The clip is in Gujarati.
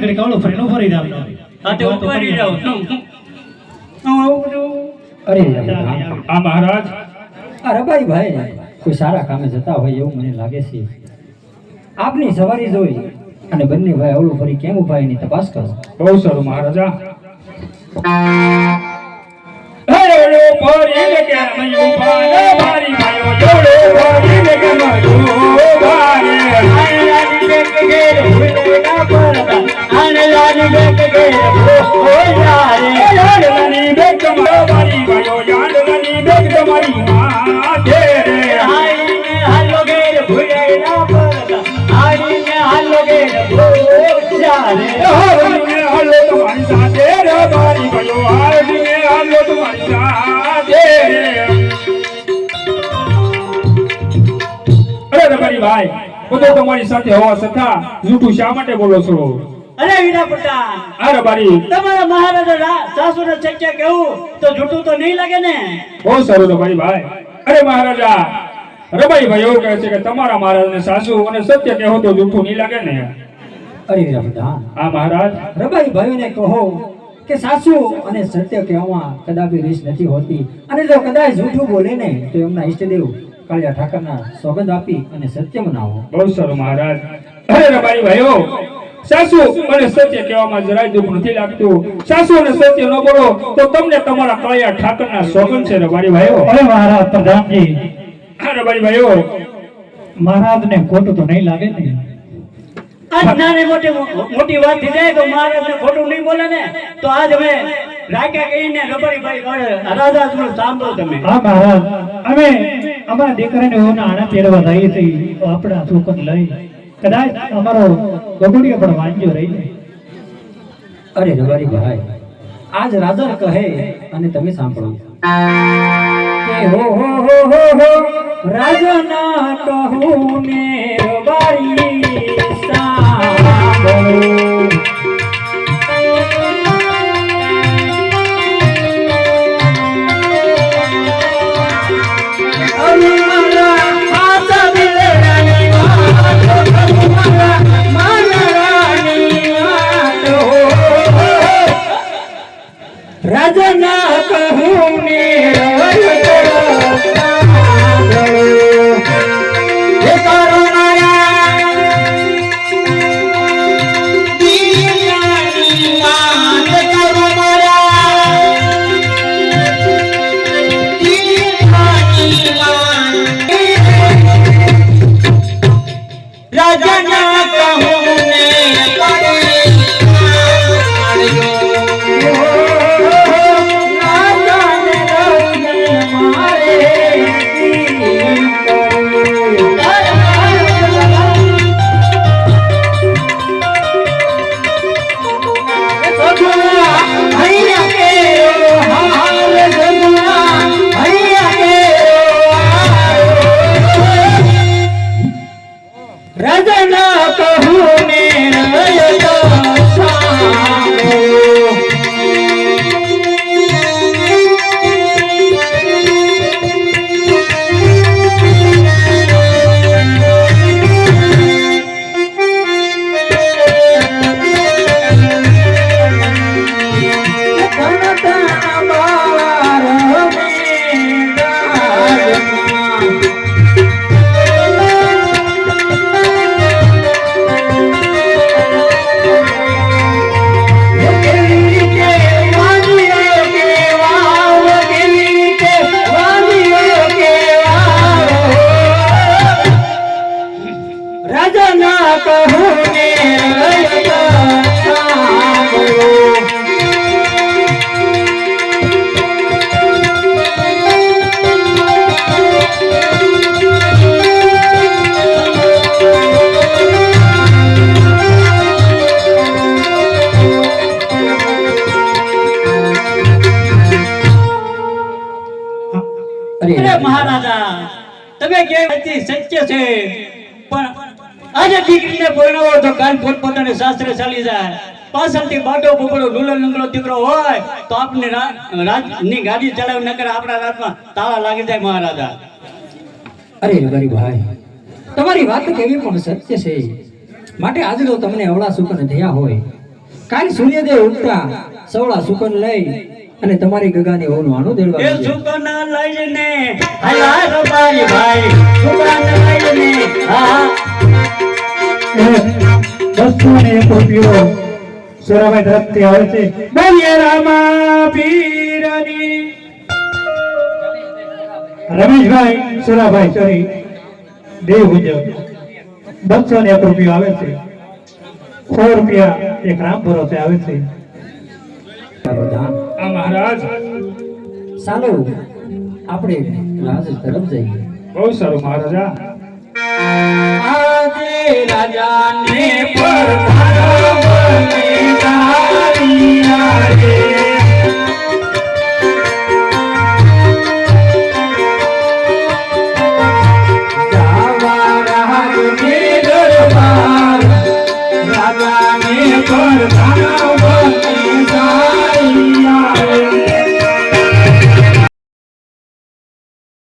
ઘડી કાવલો ફરીનો ફરી જાવ હા તે ઉપરી જાવ અરે આ મહારાજ અરે ભાઈ કોઈ સારા કામે જતા હોય એવું મને લાગે છે. આપની સવારી જોઈ અને બંને ભાઈ અવળું ફરી કેમ ઉભા એની તપાસ કરો. બહુ સારું મહારાજા. અરે ફરી ને કે મયું પાને મારી માયો જોડે ફરી ને કે મયું બારે આને લાજી બેક કે ભૂલે ના પરતા આને લાજી બેક કે ઓ યારે લાડલાની બેક મારી માયો લાડલાની બેક તમારી માં છે રે આઈને હાલો ગે ભૂલે ના પરતા આઈને હાલો ગે ભૂલે યારે આઈને હાલો તમારી સાથે રે મારી માયો આઈને હાલો તમારી સાથે અરે તમારી ભાઈ બધો તમારી સાથે હોવા છતાં જૂઠું શા માટે બોલો છો? અરે વીરા પટા અરે બારી તમારા મહારાજા સાસુને સત્ય કેવું તો જૂઠું તો નહીં લાગે ને? બહુ સારું તમારી ભાઈ. અરે મહારાજા રબાઈભાઈ એવું કહે છે કે તમારા મહારાજને સાસુ અને સત્ય કહો તો જૂઠું નહીં લાગે ને? અરે પ્રધાન આ મહારાજ રબાઈ ભાઈઓને કહો કે સાસુ અને સત્ય કહેવામાં કદાપી રીસ નથી હોતી અને જો કદાચ જૂઠું બોલે ને તો એમના ઈષ્ટદેવ કાળિયા ઠાકરના સોગંદ આપી અને સત્ય મનાવો. બહુ સારું મહારાજ. અરે રબાઈ ભાઈઓ સાસુ અને સત્ય કહેવામાં જરાય દુઃખ નથી લાગતું. સાસુ અને સત્ય ન બોલો તો તમને તમારા કાળિયા ઠાકરના સોગંદ છે રબાઈ ભાઈઓ. અરે મહારાજ પ્રધાનજી અરે રબાઈ ભાઈઓ મહારાજને ખોટું તો નહીં લાગે ને? આજ નાની મોટી વાત થઈ જાય તો મહારાજને ખોટું નહીં બોલે ને તો આજ અમે રાખ્યા કહીને રબારીભાઈ રાજા થોડું સાંભળો તમે. હા મહારાજ અમે અમારા દીકરાને ઓના આણા તેડવા જઈએ છીએ તો આપણા સુકન લઈ કદાચ અમારો ગગુડિયો પણ વાંચ્યો રહી ને. અરે રબારી ભાઈ આજ રાજા કહે અને તમે સાંભળો કે હો હો હો હો હો રાજાના કહું ને રબારી સાંભળો. રાજા કહું ને મહારાજા તમે કે સત્ય છે પણ આજે દીકરીને પરણાવો તો કાલ પોતપોતાને શાસ્ત્રે ચાલી જાય. પાછળથી બાટો બોકડો લુલો લંગડો દીકરો હોય તો આપને રાજની ગાડી ચલાવી ન કરે આપણા રાજમાં તાળા લાગી જાય મહારાજા. અરે ગરીબ ભાઈ તમારી વાત કેવી પણ સત્ય છે. માટે આજે જો તમને અવળા સુકન થયા હોય કાલ સૂર્યદેવ ઉગતા સવળા સુકન લઈ અને તમારી ગગાની હોનું આણું એ દેડવા સુકન લઈને હલા રબારી ભાઈ સુકન લઈને હા ₹201 સુરાભાઈ તરફથી આવે છે બોલીએ રામા પીરની રમેશભાઈ સુરાભાઈ સોરી દેવ મુજબ ₹201 આવે છે ₹100 એક રામ ભરોસે આવે છે બધા આ મહારાજ ચાલો આપણે રાજ તરફ જઈએ બહુ સારું મહારાજા આજે રાજાને રાજાને પર